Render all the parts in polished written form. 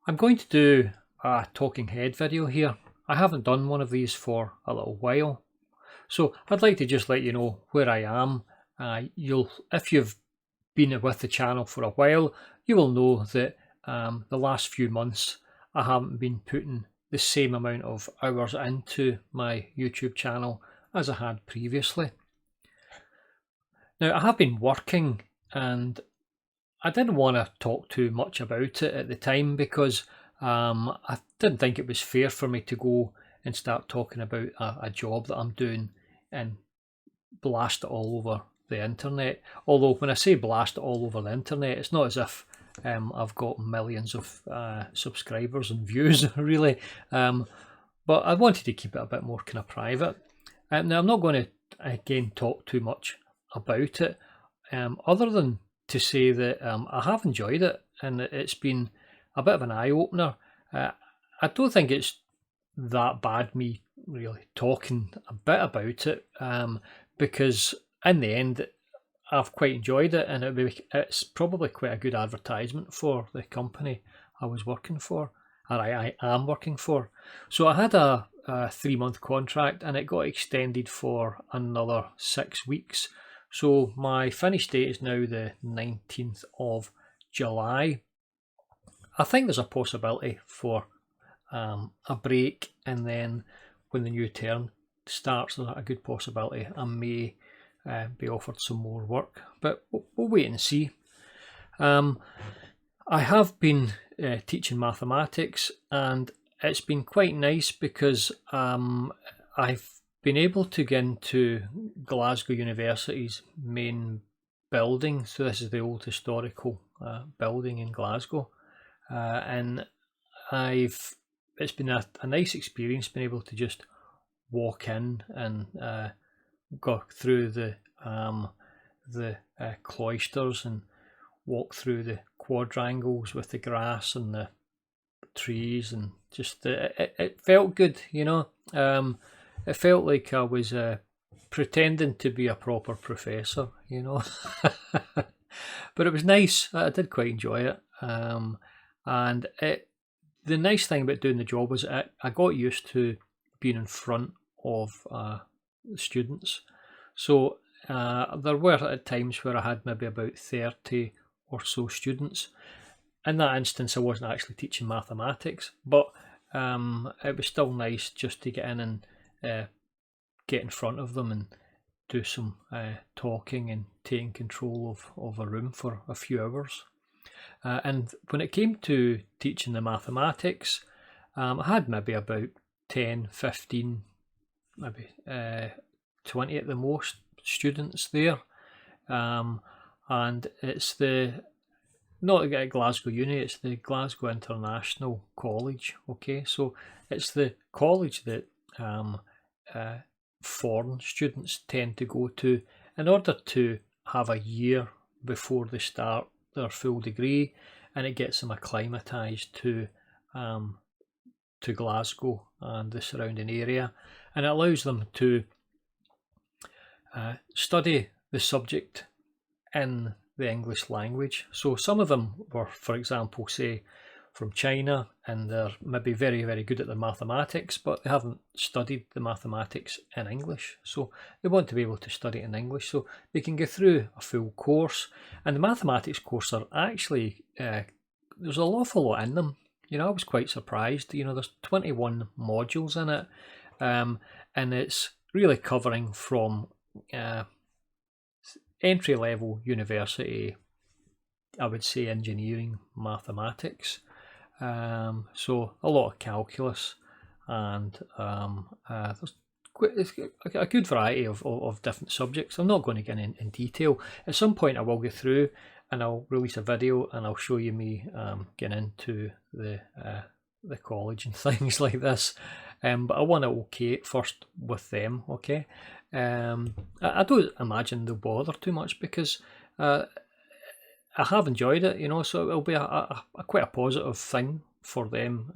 I'm going to do a talking head video here. I haven't done one of these for a little while, so I'd like to just let you know where I am. If you've been with the channel for a while, you will know that the last few months I haven't been putting the same amount of hours into my YouTube channel as I had previously. Now, I have been working, and I didn't want to talk too much about it at the time because I didn't think it was fair for me to go and start talking about a job that I'm doing and blast it all over the internet. Although when I say blast it all over the internet, it's not as if I've got millions of subscribers and views really, but I wanted to keep it a bit more kind of private. Now, I'm not going to again talk too much about it, other than to say that I have enjoyed it and it's been a bit of an eye-opener. I don't think it's that bad, me really talking a bit about it, because in the end I've quite enjoyed it, and it's probably quite a good advertisement for the company I was working for, or I am working for. So I had a 3-month contract and it got extended for another 6 weeks. So my finish date is now the 19th of July. I think there's a possibility for a break, and then when the new term starts, there's a good possibility I may be offered some more work, but we'll wait and see. I have been teaching mathematics, and it's been quite nice because I've been able to get into Glasgow University's main building. So this is the old historical building in Glasgow, and it's been a nice experience being able to just walk in and go through the cloisters and walk through the quadrangles with the grass and the trees, and just it felt good, you know. It felt like I was pretending to be a proper professor, you know. But it was nice. I did quite enjoy it, and the nice thing about doing the job was I got used to being in front of students. So there were at times where I had maybe about 30 or so students. In that instance, I wasn't actually teaching mathematics, but it was still nice just to get in and get in front of them and do some talking and taking control of a room for a few hours. And when it came to teaching the mathematics, I had maybe about 10, 15, maybe 20 at the most students there. And it's not at Glasgow Uni, it's the Glasgow International College, okay? So it's the college that foreign students tend to go to in order to have a year before they start their full degree, and it gets them acclimatised to Glasgow and the surrounding area, and it allows them to study the subject in the English language. So some of them were, for example, say from China, and they're maybe very, very good at the mathematics, but they haven't studied the mathematics in English. So they want to be able to study it in English, so they can go through a full course. And the mathematics course are actually, there's an awful lot in them. You know, I was quite surprised. You know, there's 21 modules in it, and it's really covering from entry-level university, I would say, engineering, mathematics. So a lot of calculus, and there's a good variety of different subjects. I'm not going to get in detail. At some point I will go through and I'll release a video and I'll show you me getting into the college and things like this. But I want to okay it first with them, okay? I don't imagine they'll bother too much because I have enjoyed it, you know, so it'll be a quite a positive thing for them,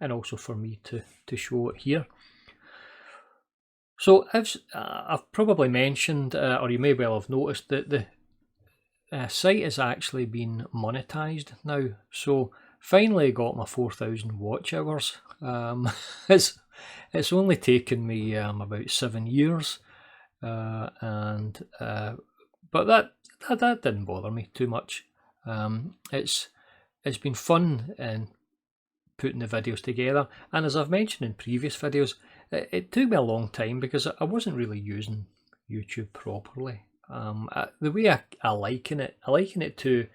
and also for me to show it here. So I've probably mentioned, or you may well have noticed, that the site has actually been monetized now. So finally got my 4,000 watch hours. It's only taken me about 7 years, but that didn't bother me too much. It's been fun in putting the videos together, and as I've mentioned in previous videos, it took me a long time because I wasn't really using YouTube properly. The way I liken it to,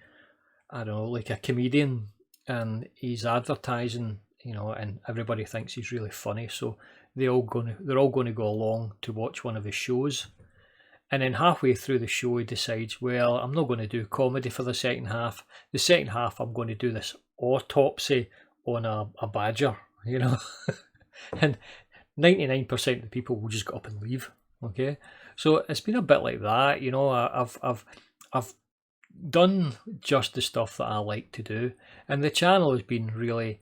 I don't know, like a comedian, and he's advertising, and everybody thinks he's really funny, so they're all going to go along to watch one of his shows, and then halfway through the show he decides, well, I'm not going to do comedy for the second half. The second half I'm going to do this autopsy on a badger, and 99% of the people will just get up and leave. Okay, so it's been a bit like that. I've done just the stuff that I like to do, and the channel has been really,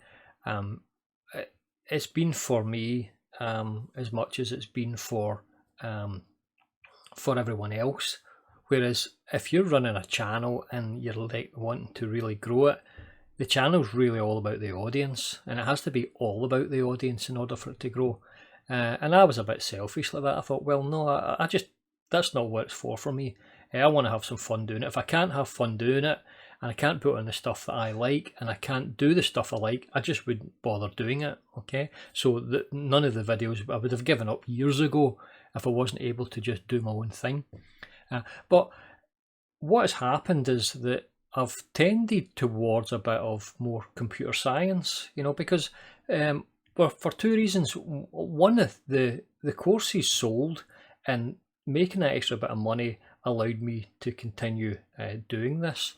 it's been for me as much as it's been for everyone else. Whereas if you're running a channel and you're like wanting to really grow it, the channel's really all about the audience, and it has to be all about the audience in order for it to grow. And I was a bit selfish like that. I thought, well, no, I just, that's not what it's for me. I want to have some fun doing it. If I can't have fun doing it, and I can't put on the stuff that I like, and I can't do the stuff I like, I just wouldn't bother doing it, okay? So none of the videos, I would have given up years ago if I wasn't able to just do my own thing. But what has happened is that I've tended towards a bit of more computer science, because for two reasons. One, the courses sold, and making that extra bit of money allowed me to continue doing this.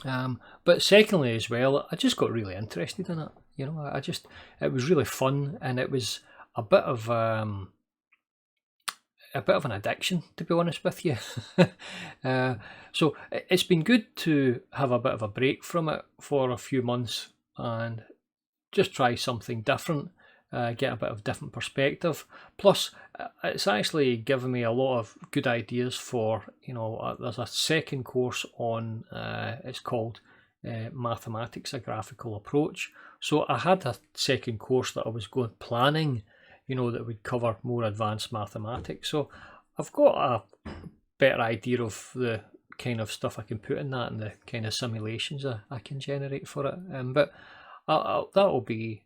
But secondly as well, I just got really interested in it. It was really fun, and it was a bit of an addiction, to be honest with you. So it's been good to have a bit of a break from it for a few months and just try something different, get a bit of different perspective. Plus, it's actually given me a lot of good ideas for, there's a second course on, it's called Mathematics, a Graphical Approach. So I had a second course that I was planning, that would cover more advanced mathematics. So I've got a better idea of the kind of stuff I can put in that and the kind of simulations I can generate for it. But that will be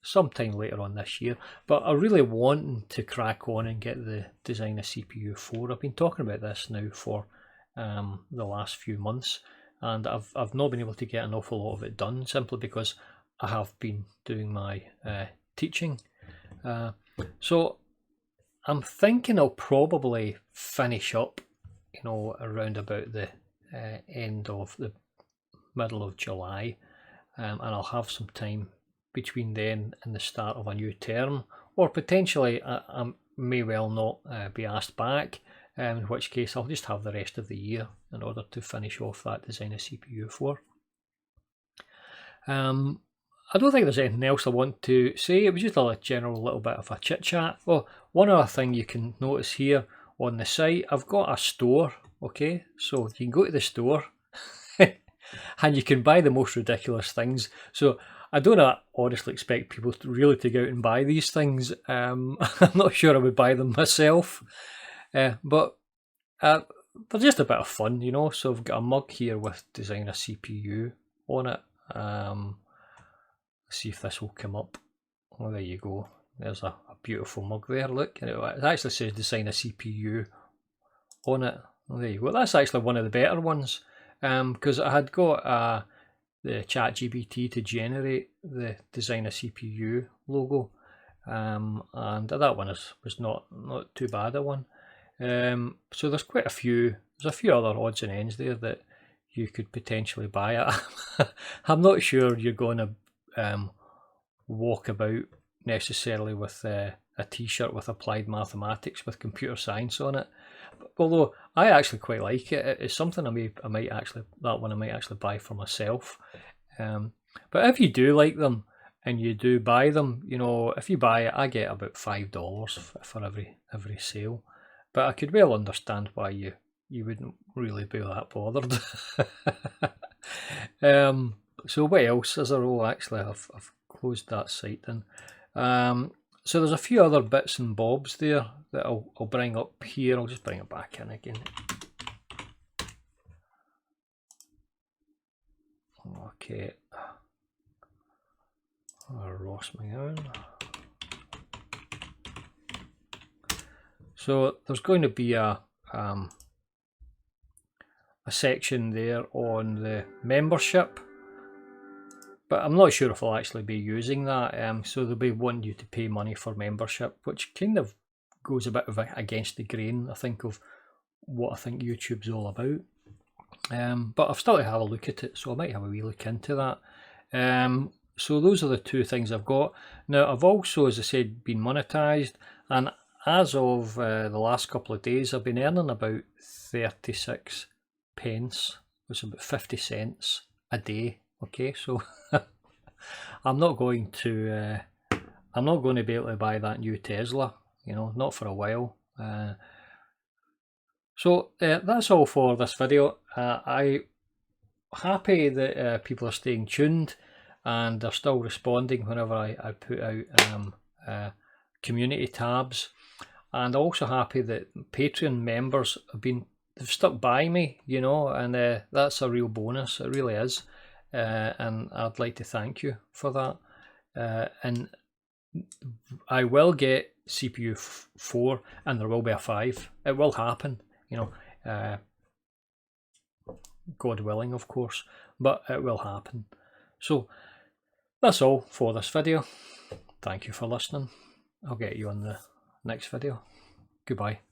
sometime later on this year. But I really want to crack on and get the design of CPU 4. I've been talking about this now for the last few months, and I've not been able to get an awful lot of it done simply because I have been doing my teaching. So I'm thinking I'll probably finish up, around about the end of the middle of July, and I'll have some time between then and the start of a new term, or potentially I may well not be asked back, in which case I'll just have the rest of the year in order to finish off that design of CPU 4. I don't think there's anything else I want to say. It was just a general little bit of a chit chat. Well, one other thing you can notice here on the site, I've got a store, okay? So you can go to the store and you can buy the most ridiculous things. So I don't honestly expect people to really to go out and buy these things. I'm not sure I would buy them myself, but they're just a bit of fun, So I've got a mug here with design a CPU on it. Let's see if this will come up. Oh, there you go. There's a beautiful mug there, look. And it actually says design a CPU on it. Oh, there you go. That's actually one of the better ones, because I had got the ChatGPT to generate the design a CPU logo, and that one was not too bad a one. So there's quite a few. There's a few other odds and ends there that you could potentially buy it. I'm not sure you're going to walk about necessarily with a t-shirt with applied mathematics with computer science on it, although I actually quite like it. It's something I might actually buy for myself. But if you do like them and you do buy them, if you buy it, I get about $5 for every sale. But I could well understand why you wouldn't really be that bothered. So what else is there? Oh, actually, I've closed that site then. So there's a few other bits and bobs there that I'll bring up here. I'll just bring it back in again. Okay. Ross Mcgowan. So there's going to be a section there on the membership, but I'm not sure if I'll actually be using that. So they'll be wanting you to pay money for membership, which kind of goes a bit of against the grain, I think, of what I think YouTube's all about. But I've still to have a look at it, so I might have a wee look into that. So those are the two things I've got. Now I've also, as I said, been monetized, and as of the last couple of days, I've been earning about 36 pence, which is about 50 cents a day. Okay, so I'm not going to be able to buy that new Tesla, you know, not for a while. So that's all for this video. I'm happy that people are staying tuned and they're still responding whenever I put out community tabs, and also happy that Patreon members they've stuck by me, you know, and that's a real bonus. It really is, and I'd like to thank you for that. And I will get CPU 4, and there will be a 5. It will happen, you know, God willing, of course, but it will happen. So that's all for this video. Thank you for listening. I'll get you on the next video. Goodbye.